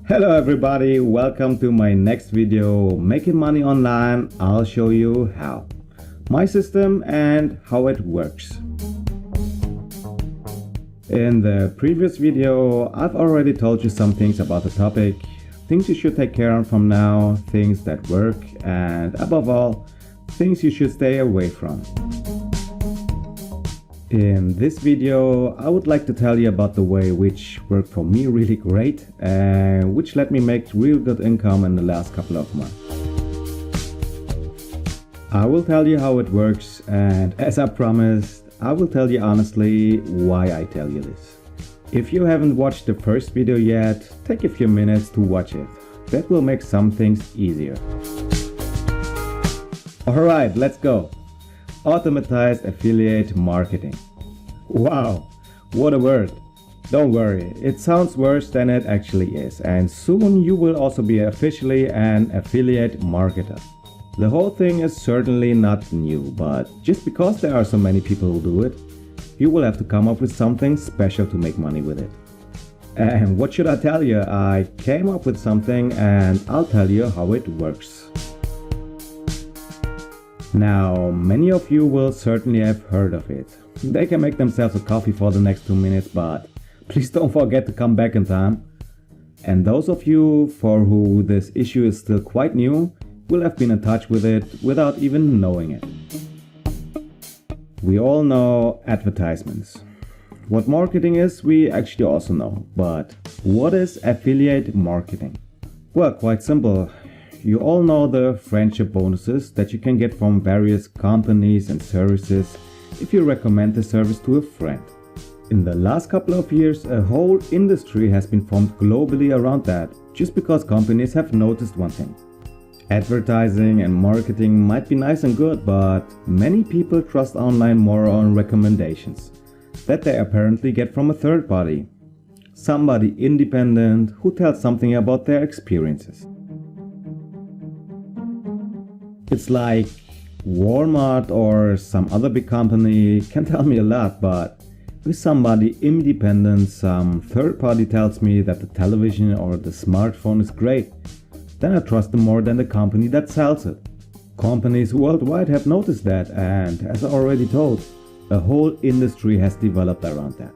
Hello everybody, welcome to my next video, Making Money Online. I'll show you how. My system and how it works. In the previous video, I've already told you some things about the topic, things you should take care of from now, things that work, and above all, things you should stay away from. In this video, I would like to tell you about the way which worked for me really great and which let me make real good income in the last couple of months. I will tell you how it works, and as I promised, I will tell you honestly why I tell you this. If you haven't watched the first video yet, take a few minutes to watch it. That will make some things easier. Alright, let's go. Automatized affiliate marketing. Wow, what a word. Don't worry, it sounds worse than it actually is, and soon you will also be officially an affiliate marketer. The whole thing is certainly not new, but just because there are so many people who do it, you will have to come up with something special to make money with it. And what should I tell you? I came up with something and I'll tell you how it works. Now, many of you will certainly have heard of it. They can make themselves a coffee for the next 2 minutes, but please don't forget to come back in time. And those of you for who this issue is still quite new will have been in touch with it without even knowing it. We all know advertisements. What marketing is, we actually also know. But what is affiliate marketing? Well, quite simple. You all know the friendship bonuses that you can get from various companies and services if you recommend the service to a friend. In the last couple of years, a whole industry has been formed globally around that, just because companies have noticed one thing. Advertising and marketing might be nice and good, but many people trust online more on recommendations that they apparently get from a third party. Somebody independent who tells something about their experiences. It's like Walmart or some other big company can tell me a lot, but if somebody independent, some third party tells me that the television or the smartphone is great, then I trust them more than the company that sells it. Companies worldwide have noticed that, and as I already told, a whole industry has developed around that.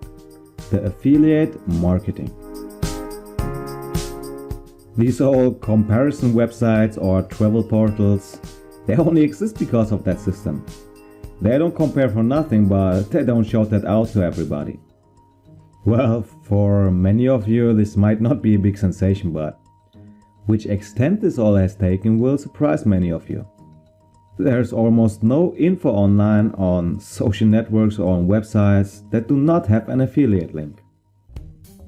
The affiliate marketing. These all comparison websites or travel portals, they only exist because of that system. They don't compare for nothing, but they don't shout that out to everybody. Well, for many of you this might not be a big sensation, but which extent this all has taken will surprise many of you. There's almost no info online on social networks or on websites that do not have an affiliate link.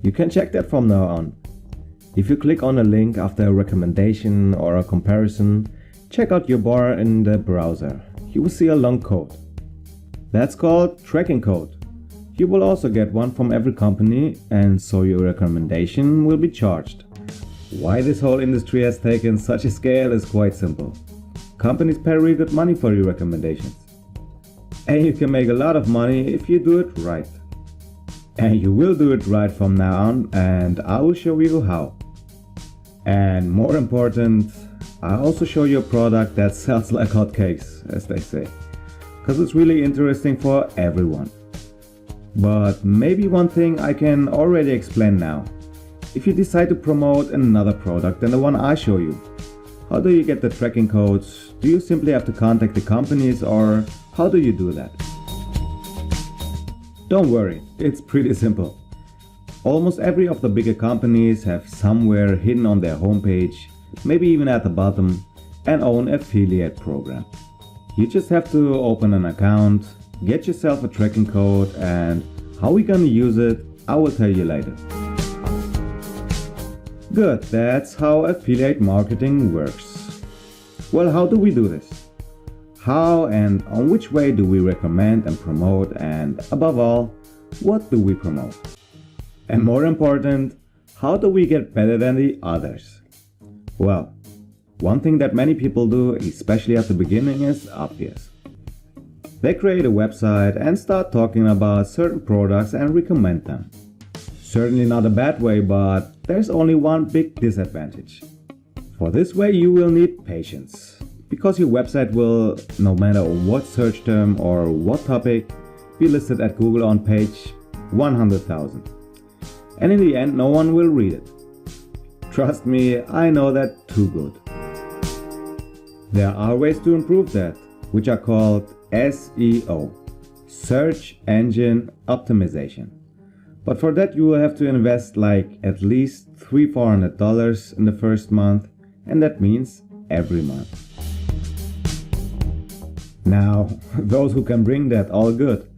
You can check that from now on. If you click on a link after a recommendation or a comparison, check out your bar in the browser. You will see a long code. That's called tracking code. You will also get one from every company, and so your recommendation will be charged. Why this whole industry has taken such a scale is quite simple. Companies pay really good money for your recommendations. And you can make a lot of money if you do it right. And you will do it right from now on, and I will show you how. And more important, I also show you a product that sells like hotcakes, as they say, because it's really interesting for everyone. But maybe one thing I can already explain now. If you decide to promote another product than the one I show you, how do you get the tracking codes? Do you simply have to contact the companies, or how do you do that? Don't worry, it's pretty simple. Almost every of the bigger companies have somewhere hidden on their homepage, maybe even at the bottom, an own affiliate program. You just have to open an account, get yourself a tracking code, and how we're gonna use it, I will tell you later. Good, that's how affiliate marketing works. Well, how do we do this? How and on which way do we recommend and promote, and above all, what do we promote? And more important, how do we get better than the others? Well, one thing that many people do, especially at the beginning, is obvious. They create a website and start talking about certain products and recommend them. Certainly not a bad way, but there's only one big disadvantage. For this way you will need patience, because your website will, no matter what search term or what topic, be listed at Google on page 100,000. And in the end no one will read it. Trust me, I know that too good. There are ways to improve that, which are called SEO, Search Engine Optimization. But for that you will have to invest like at least $300-400 in the first month, and that means every month. Now, those who can bring that, all good.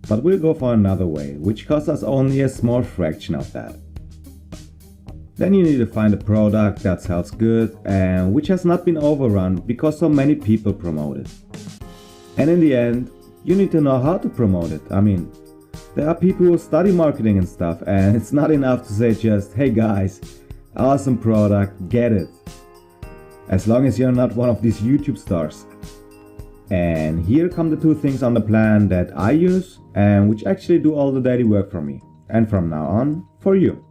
But we'll go for another way, which costs us only a small fraction of that. Then you need to find a product that sells good and which has not been overrun because so many people promote it. And in the end, you need to know how to promote it. I mean, there are people who study marketing and stuff, and it's not enough to say just, hey guys, awesome product, get it. As long as you're not one of these YouTube stars. And here come the two things on the plan that I use and which actually do all the daily work for me. And from now on, for you.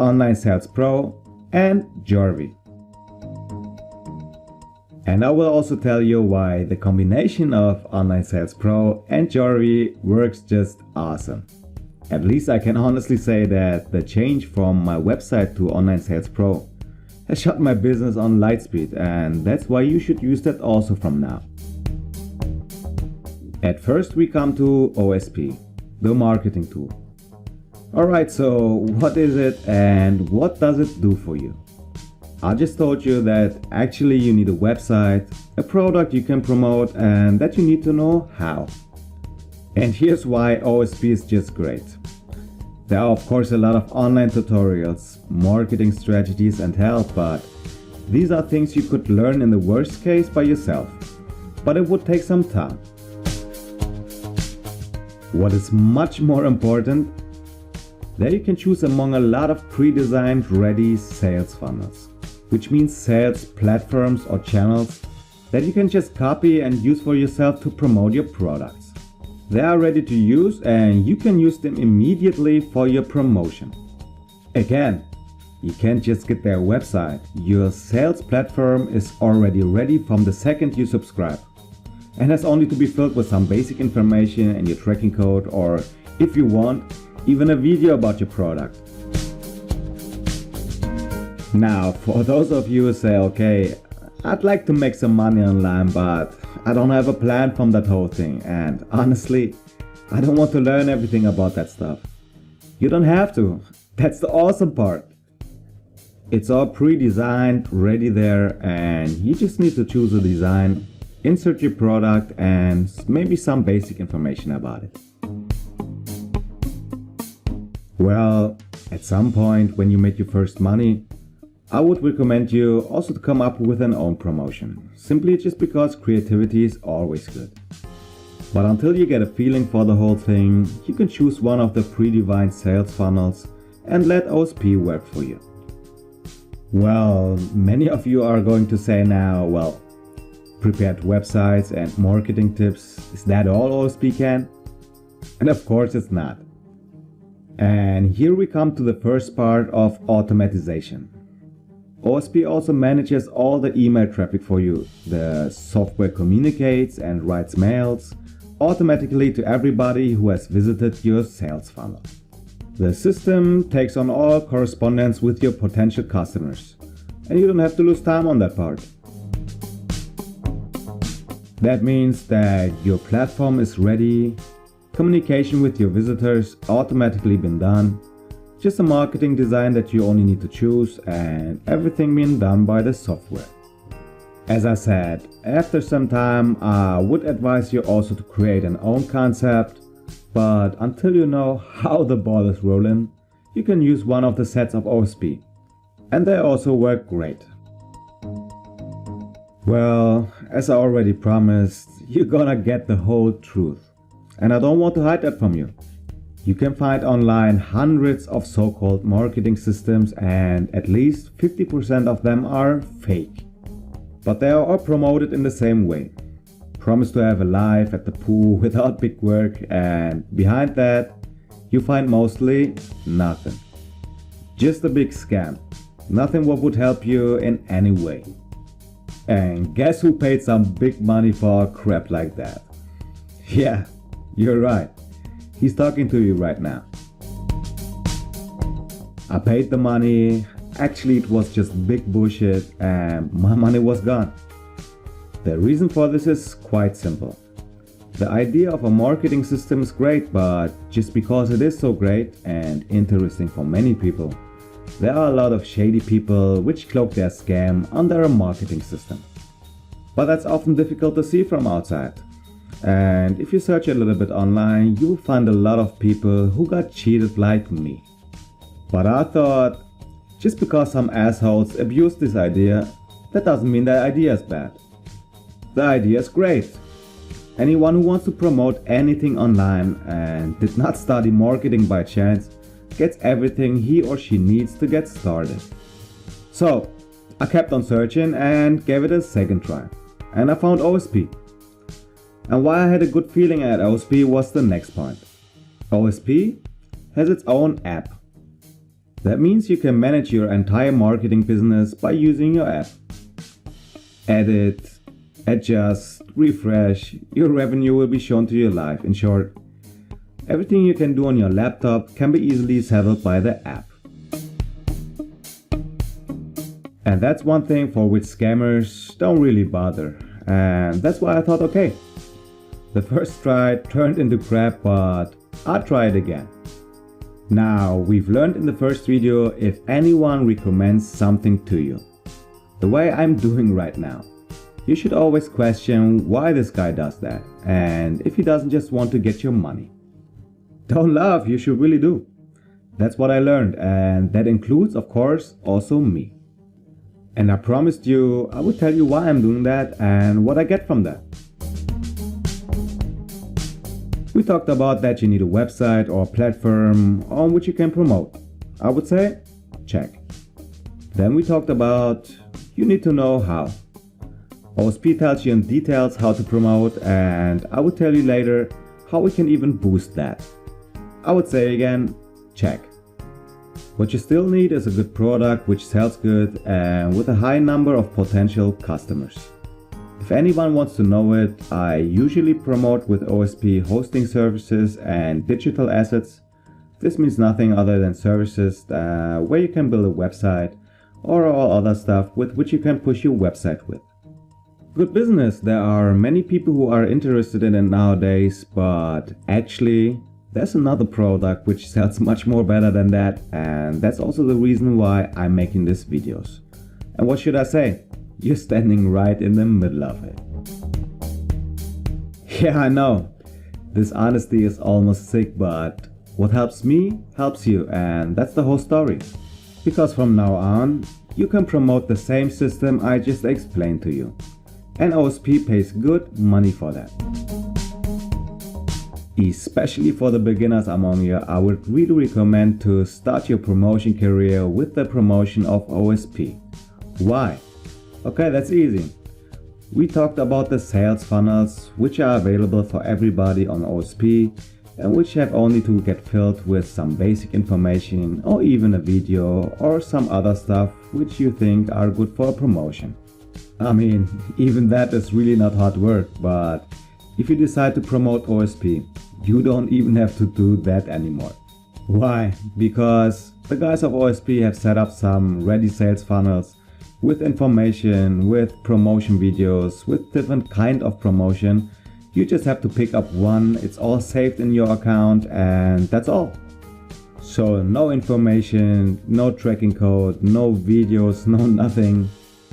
Online Sales Pro and Jarvee. And I will also tell you why the combination of Online Sales Pro and Jarvee works just awesome. At least I can honestly say that the change from my website to Online Sales Pro has shot my business on light speed, and that's why you should use that also from now. At first we come to OSP, the marketing tool. Alright, so what is it and what does it do for you? I just told you that actually you need a website, a product you can promote, and that you need to know how. And here's why OSP is just great. There are of course a lot of online tutorials, marketing strategies and help, but these are things you could learn in the worst case by yourself. But it would take some time. What is much more important, there you can choose among a lot of pre-designed ready sales funnels, which means sales platforms or channels that you can just copy and use for yourself to promote your products. They are ready to use and you can use them immediately for your promotion. Again, you can't just get their website. Your sales platform is already ready from the second you subscribe and has only to be filled with some basic information and your tracking code, or if you want, even a video about your product. Now, for those of you who say, okay, I'd like to make some money online, but I don't have a plan from that whole thing, and honestly, I don't want to learn everything about that stuff. You don't have to. That's the awesome part. It's all pre-designed, ready there, and you just need to choose a design, insert your product, and maybe some basic information about it. Well, at some point when you make your first money, I would recommend you also to come up with an own promotion, simply just because creativity is always good. But until you get a feeling for the whole thing, you can choose one of the predefined sales funnels and let OSP work for you. Well, many of you are going to say now, well, prepared websites and marketing tips, is that all OSP can? And of course it's not. And here we come to the first part of automatization. OSP also manages all the email traffic for you. The software communicates and writes mails automatically to everybody who has visited your sales funnel. The system takes on all correspondence with your potential customers, and you don't have to lose time on that part. That means that your platform is ready, communication with your visitors automatically been done, just a marketing design that you only need to choose, and everything being done by the software. As I said, after some time I would advise you also to create an own concept, but until you know how the ball is rolling, you can use one of the sets of OSP, and they also work great. Well, as I already promised, you're gonna get the whole truth, and I don't want to hide that from you. You can find online hundreds of so-called marketing systems, and at least 50% of them are fake. But they are all promoted in the same way. Promise to have a life at the pool without big work, and behind that, you find mostly nothing. Just a big scam. Nothing what would help you in any way. And guess who paid some big money for crap like that? Yeah, you're right. He's talking to you right now. I paid the money. Actually, it was just big bullshit and my money was gone. The reason for this is quite simple. The idea of a marketing system is great, but just because it is so great and interesting for many people, there are a lot of shady people which cloak their scam under a marketing system. But that's often difficult to see from outside. And if you search a little bit online, you'll find a lot of people who got cheated like me. But I thought, just because some assholes abuse this idea, that doesn't mean the idea is bad. The idea is great. Anyone who wants to promote anything online and did not study marketing by chance gets everything he or she needs to get started. So I kept on searching and gave it a second try, and I found OSP. And why I had a good feeling at OSP was the next point. OSP has its own app. That means you can manage your entire marketing business by using your app. Edit, adjust, refresh, your revenue will be shown to you live. In short, everything you can do on your laptop can be easily settled by the app. And that's one thing for which scammers don't really bother. And that's why I thought, okay, the first try turned into crap, but I'll try it again. Now, we've learned in the first video if anyone recommends something to you, the way I'm doing right now, you should always question why this guy does that and if he doesn't just want to get your money. Don't laugh, you should really do. That's what I learned, and that includes, of course, also me. And I promised you I would tell you why I'm doing that and what I get from that. We talked about that you need a website or a platform on which you can promote. I would say, check. Then we talked about you need to know how. OSP tells you in details how to promote, and I will tell you later how we can even boost that. I would say again, check. What you still need is a good product which sells good and with a high number of potential customers. If anyone wants to know it, I usually promote with OSP hosting services and digital assets. This means nothing other than services where you can build a website or all other stuff with which you can push your website with. Good business. There are many people who are interested in it nowadays, but actually there's another product which sells much more better than that, and that's also the reason why I'm making these videos. And what should I say? You're standing right in the middle of it. Yeah, I know. This honesty is almost sick, but what helps me helps you, and that's the whole story. Because from now on, you can promote the same system I just explained to you. And OSP pays good money for that. Especially for the beginners among you, I would really recommend to start your promotion career with the promotion of OSP. Why? Okay, that's easy. We talked about the sales funnels, which are available for everybody on OSP and which have only to get filled with some basic information or even a video or some other stuff which you think are good for a promotion. I mean, even that is really not hard work, but if you decide to promote OSP, you don't even have to do that anymore. Why? Because the guys of OSP have set up some ready sales funnels with information, with promotion videos, with different kind of promotion. You just have to pick up one, it's all saved in your account, and that's all. So no information, no tracking code, no videos, no nothing.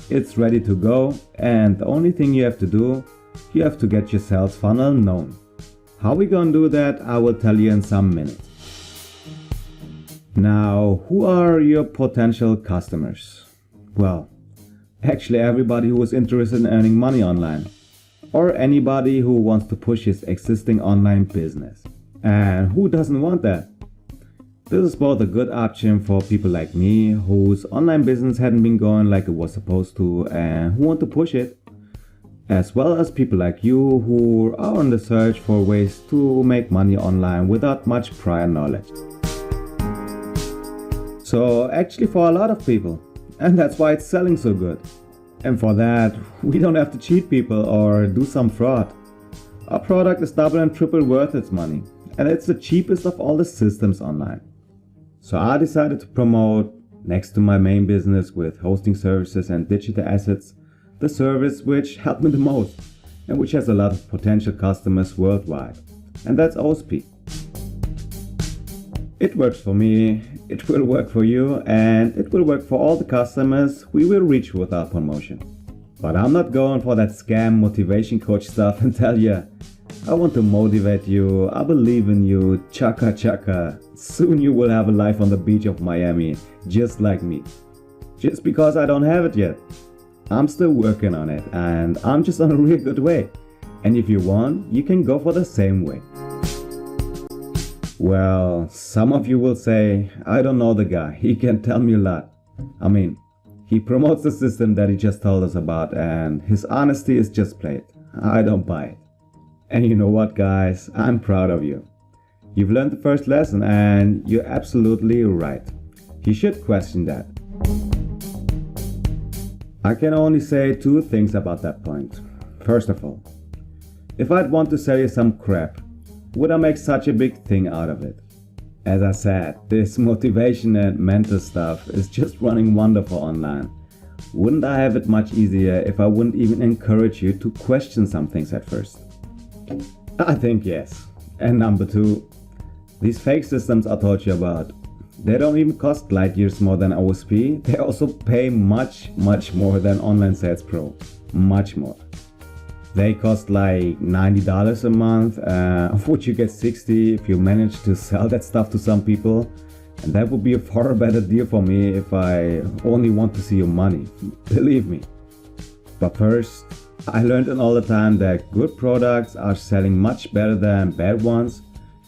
It's ready to go, and the only thing you have to do, you have to get your sales funnel known. How we gonna do that, I will tell you in some minutes. Now, who are your potential customers? Well, actually everybody who is interested in earning money online, or anybody who wants to push his existing online business. And who doesn't want that? This is both a good option for people like me whose online business hadn't been going like it was supposed to and who want to push it. as well as people like you who are on the search for ways to make money online without much prior knowledge. So actually for a lot of people, and that's why it's selling so good. And for that, we don't have to cheat people or do some fraud. Our product is double and triple worth its money, and it's the cheapest of all the systems online. So I decided to promote, next to my main business with hosting services and digital assets, the service which helped me the most and which has a lot of potential customers worldwide, and that's OSP. It works for me, it will work for you, and it will work for all the customers we will reach with our promotion. But I'm not going for that scam motivation coach stuff and tell you, I want to motivate you, I believe in you, chaka chaka. Soon you will have a life on the beach of Miami, just like me. Just because I don't have it yet. I'm still working on it, and I'm just on a real good way. And if you want, you can go for the same way. Well, some of you will say, I don't know the guy, he can tell me a lot. I mean, he promotes the system that he just told us about, and his honesty is just plain. I don't buy it. And you know what, guys, I'm proud of you. You've learned the first lesson, and you're absolutely right. You should question that. I can only say two things about that point. First of all, if I'd want to sell you some crap, would I make such a big thing out of it? As I said, this motivation and mental stuff is just running wonderful online. Wouldn't I have it much easier if I wouldn't even encourage you to question some things at first? I think yes. And number two, these fake systems I told you about, they don't even cost light years more than OSP. They also pay much more than Online Sales Pro. Much more. They cost like $90 a month, of which you get $60 if you manage to sell that stuff to some people. And that would be a far better deal for me if I only want to see your money. Believe me. But first, I learned in all the time that good products are selling much better than bad ones.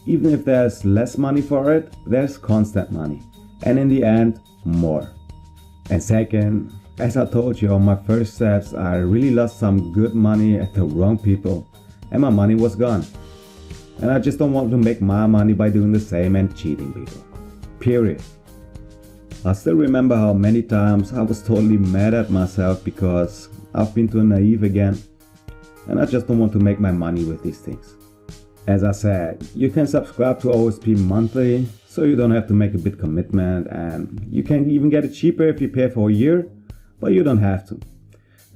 Even if there's less money for it, there's constant money. And in the end, more. And second, as I told you on my first steps, I really lost some good money at the wrong people, and my money was gone. And I just don't want to make my money by doing the same and cheating people. Period. I still remember how many times I was totally mad at myself because I've been too naive again, and I just don't want to make my money with these things. As I said, you can subscribe to OSP monthly, so you don't have to make a big commitment, and you can even get it cheaper if you pay for a year, but you don't have to.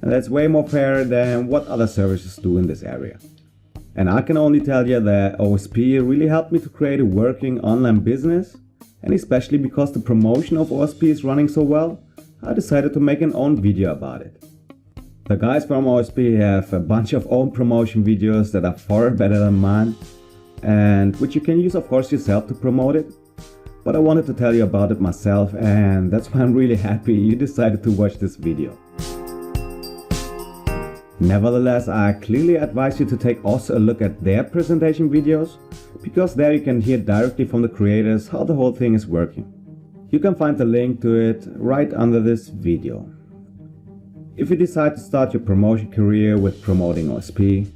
And that's way more fair than what other services do in this area. And I can only tell you that OSP really helped me to create a working online business, and especially because the promotion of OSP is running so well, I decided to make an own video about it. The guys from OSP have a bunch of own promotion videos that are far better than mine, and which you can use of course yourself to promote it. But I wanted to tell you about it myself, and that's why I'm really happy you decided to watch this video. Nevertheless, I clearly advise you to take also a look at their presentation videos, because there you can hear directly from the creators how the whole thing is working. You can find the link to it right under this video. If you decide to start your promotion career with promoting OSP,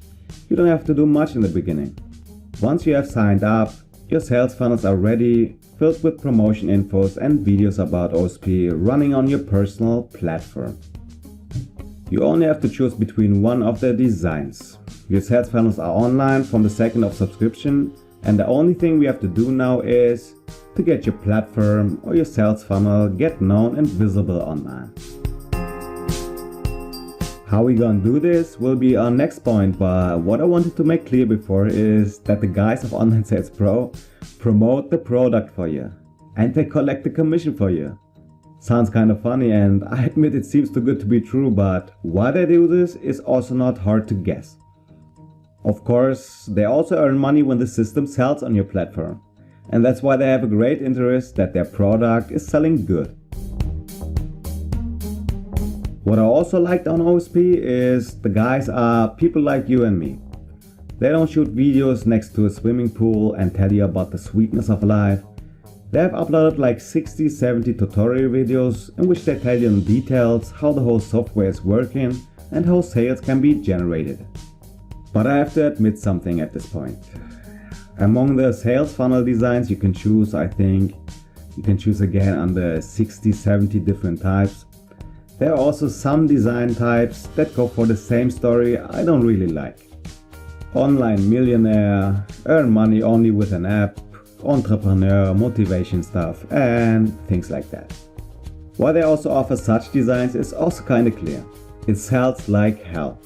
you don't have to do much in the beginning. Once you have signed up, your sales funnels are ready, filled with promotion infos and videos about OSP running on your personal platform. You only have to choose between one of the designs. Your sales funnels are online from the second of subscription, and the only thing we have to do now is to get your platform or your sales funnel get known and visible online. How we gonna do this will be our next point, but what I wanted to make clear before is that the guys of Online Sales Pro promote the product for you, and they collect the commission for you. Sounds kind of funny, and I admit it seems too good to be true, but why they do this is also not hard to guess. Of course, they also earn money when the system sells on your platform, and that's why they have a great interest that their product is selling good. What I also liked on OSP is the guys are people like you and me. They don't shoot videos next to a swimming pool and tell you about the sweetness of life. They have uploaded like 60-70 tutorial videos in which they tell you in details how the whole software is working and how sales can be generated. But I have to admit something at this point. Among the sales funnel designs you can choose, I think you can choose again under 60-70 different types. There are also some design types that go for the same story I don't really like. Online millionaire, earn money only with an app, entrepreneur, motivation stuff, and things like that. Why they also offer such designs is also kinda clear. It sells like hell.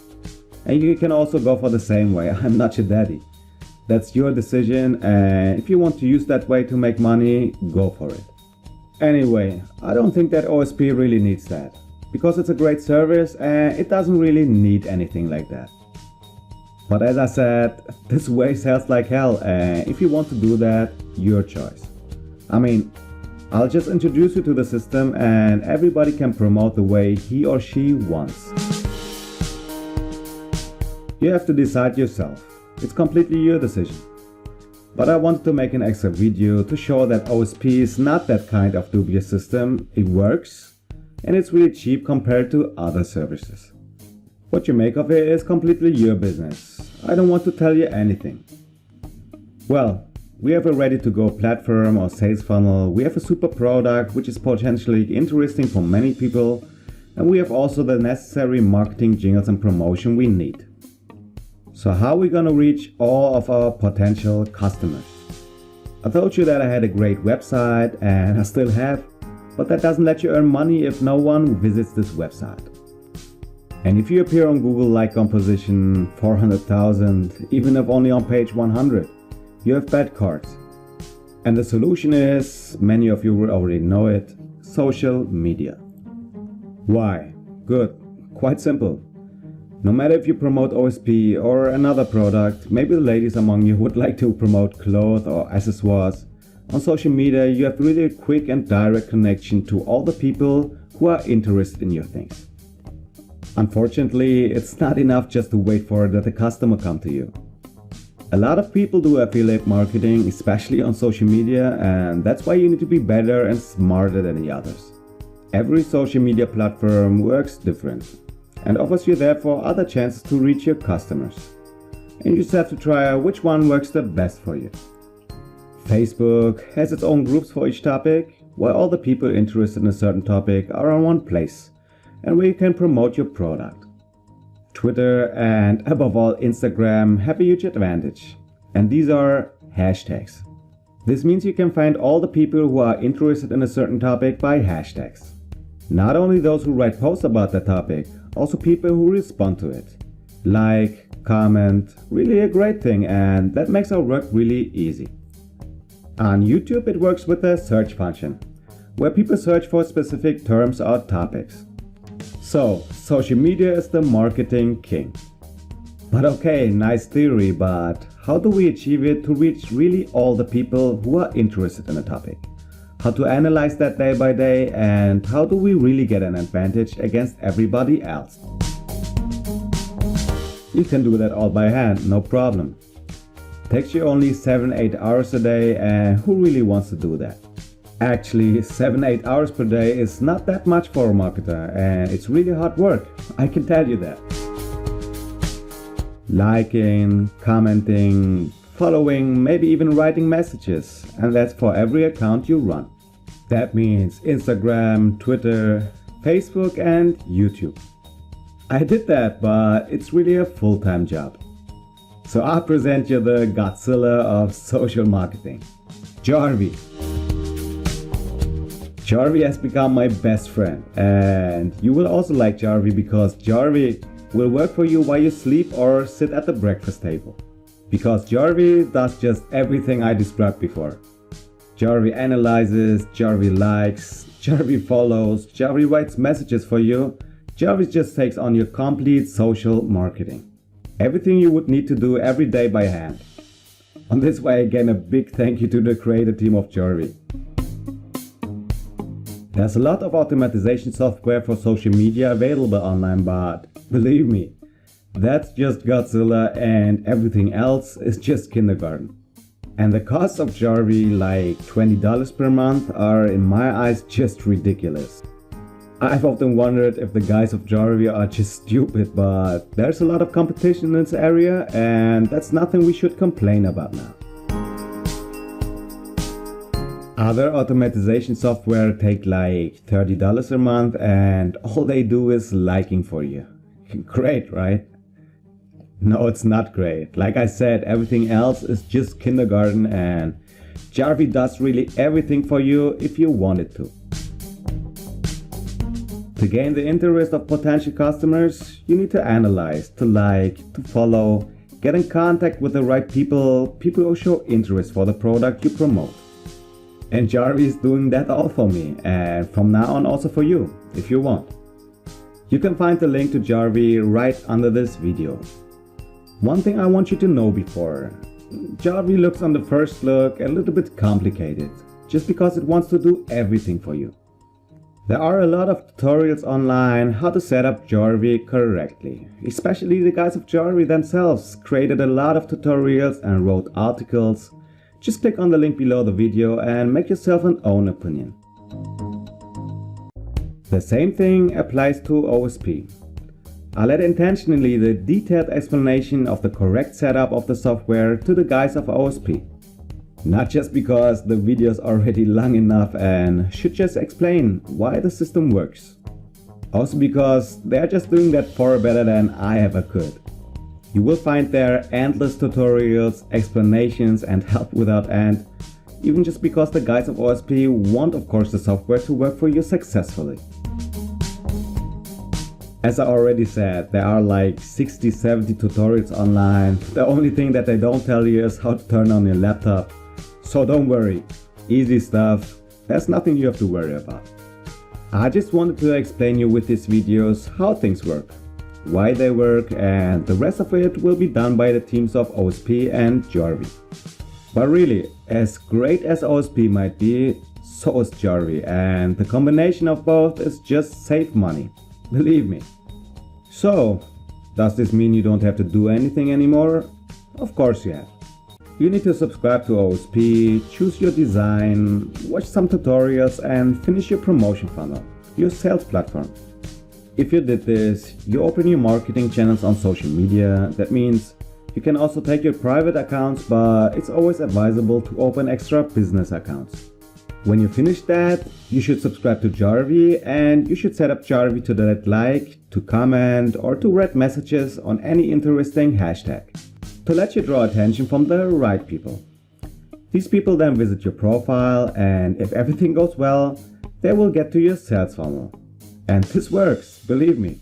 And you can also go for the same way. I'm not your daddy. That's your decision, and if you want to use that way to make money, go for it. Anyway, I don't think that OSP really needs that, because it's a great service and it doesn't really need anything like that. But as I said, this way sells like hell, and if you want to do that, your choice. I mean, I'll just introduce you to the system and everybody can promote the way he or she wants. You have to decide yourself. It's completely your decision. But I wanted to make an extra video to show that OSP is not that kind of dubious system. It works and it's really cheap compared to other services. What you make of it is completely your business. I don't want to tell you anything. Well, we have a ready-to-go platform or sales funnel. We have a super product which is potentially interesting for many people, and we have also the necessary marketing jingles and promotion we need. So how are we gonna reach all of our potential customers? I told you that I had a great website, and I still have, but that doesn't let you earn money if no one visits this website. And if you appear on Google like on position 400,000, even if only on page 100, you have bad cards. And the solution is, many of you will already know it, social media. Why? Good. Quite simple. No matter if you promote OSP or another product, maybe the ladies among you would like to promote clothes or accessories. On social media, you have really a quick and direct connection to all the people who are interested in your things. Unfortunately, it's not enough just to wait for that the customer come to you. A lot of people do affiliate marketing, especially on social media, and that's why you need to be better and smarter than the others. Every social media platform works different and offers you therefore other chances to reach your customers. And you just have to try out which one works the best for you. Facebook has its own groups for each topic, where all the people interested in a certain topic are on one place and where you can promote your product. Twitter and above all Instagram have a huge advantage, and these are hashtags. This means you can find all the people who are interested in a certain topic by hashtags. Not only those who write posts about that topic, also people who respond to it. Like, comment, really a great thing, and that makes our work really easy. On YouTube it works with the search function, where people search for specific terms or topics. So, social media is the marketing king. But okay, nice theory, but how do we achieve it to reach really all the people who are interested in a topic? How to analyze that day by day, and how do we really get an advantage against everybody else? You can do that all by hand, no problem. Takes you only 7-8 hours a day, and who really wants to do that? Actually, 7-8 hours per day is not that much for a marketer, and it's really hard work, I can tell you that. Liking, commenting, following, maybe even writing messages, and that's for every account you run. That means Instagram, Twitter, Facebook and YouTube. I did that, but it's really a full-time job. So I present you the Godzilla of social marketing, Jarvee. Jarvee has become my best friend, and you will also like Jarvee because Jarvee will work for you while you sleep or sit at the breakfast table. Because Jarvee does just everything I described before. Jarvee analyzes, Jarvee likes, Jarvee follows, Jarvee writes messages for you. Jarvee just takes on your complete social marketing. Everything you would need to do every day by hand. On this way, again, a big thank you to the creator team of Jarvee. There's a lot of automatization software for social media available online, but believe me, that's just Godzilla and everything else is just kindergarten. And the costs of Jarvee, like $20 per month, are in my eyes just ridiculous. I've often wondered if the guys of Jarvee are just stupid, but there's a lot of competition in this area and that's nothing we should complain about now. Other automatization software take like $30 a month and all they do is liking for you. Great, right? No, it's not great. Like I said, everything else is just kindergarten and Jarvee does really everything for you if you want it to. To gain the interest of potential customers, you need to analyze, to like, to follow, get in contact with the right people who show interest for the product you promote. And Jarvee is doing that all for me, and from now on also for you, if you want. You can find the link to Jarvee right under this video. One thing I want you to know before, Jarvee looks on the first look a little bit complicated, just because it wants to do everything for you. There are a lot of tutorials online how to set up Jarvee correctly. Especially the guys of Jarvee themselves created a lot of tutorials and wrote articles. Just click on the link below the video and make yourself an own opinion. The same thing applies to OSP. I led intentionally the detailed explanation of the correct setup of the software to the guys of OSP. Not just because the video is already long enough and should just explain why the system works. Also because they're just doing that far better than I ever could. You will find there endless tutorials, explanations and help without end, even just because the guys of OSP want of course the software to work for you successfully. As I already said, there are like 60-70 tutorials online. The only thing that they don't tell you is how to turn on your laptop. So don't worry, easy stuff, there's nothing you have to worry about. I just wanted to explain you with these videos how things work, why they work, and the rest of it will be done by the teams of OSP and Jarvee. But really, as great as OSP might be, so is Jarvee, and the combination of both is just save money, believe me. So, does this mean you don't have to do anything anymore? Of course you have. You need to subscribe to OSP, choose your design, watch some tutorials and finish your promotion funnel, your sales platform. If you did this, you open your marketing channels on social media. That means you can also take your private accounts, but it's always advisable to open extra business accounts. When you finish that, you should subscribe to Jarvee and you should set up Jarvee to let like, to comment or to read messages on any interesting hashtag, to let you draw attention from the right people. These people then visit your profile and if everything goes well, they will get to your sales funnel. And this works, believe me.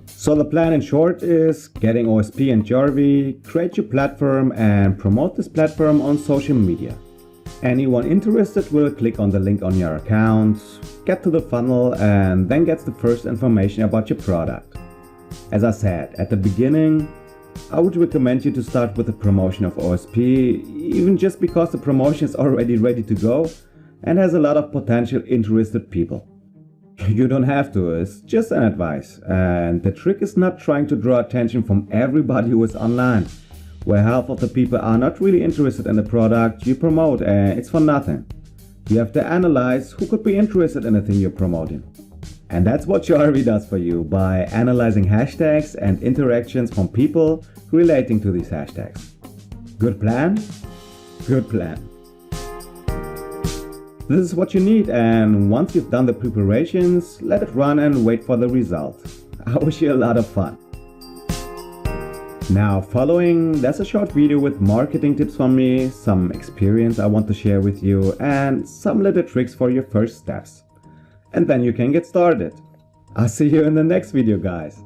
So the plan in short is getting OSP and Jarvee, create your platform and promote this platform on social media. Anyone interested will click on the link on your account, get to the funnel and then gets the first information about your product. As I said at the beginning, I would recommend you to start with the promotion of OSP, even just because the promotion is already ready to go and has a lot of potential interested people. You don't have to, it's just an advice. And the trick is not trying to draw attention from everybody who is online, where half of the people are not really interested in the product you promote and it's for nothing. You have to analyze who could be interested in the thing you're promoting. And that's what Jarvee does for you by analyzing hashtags and interactions from people relating to these hashtags. Good plan? Good plan. This is what you need, and once you've done the preparations, let it run and wait for the result. I wish you a lot of fun. Now following, there's a short video with marketing tips from me, some experience I want to share with you and some little tricks for your first steps. And then you can get started. I'll see you in the next video, guys.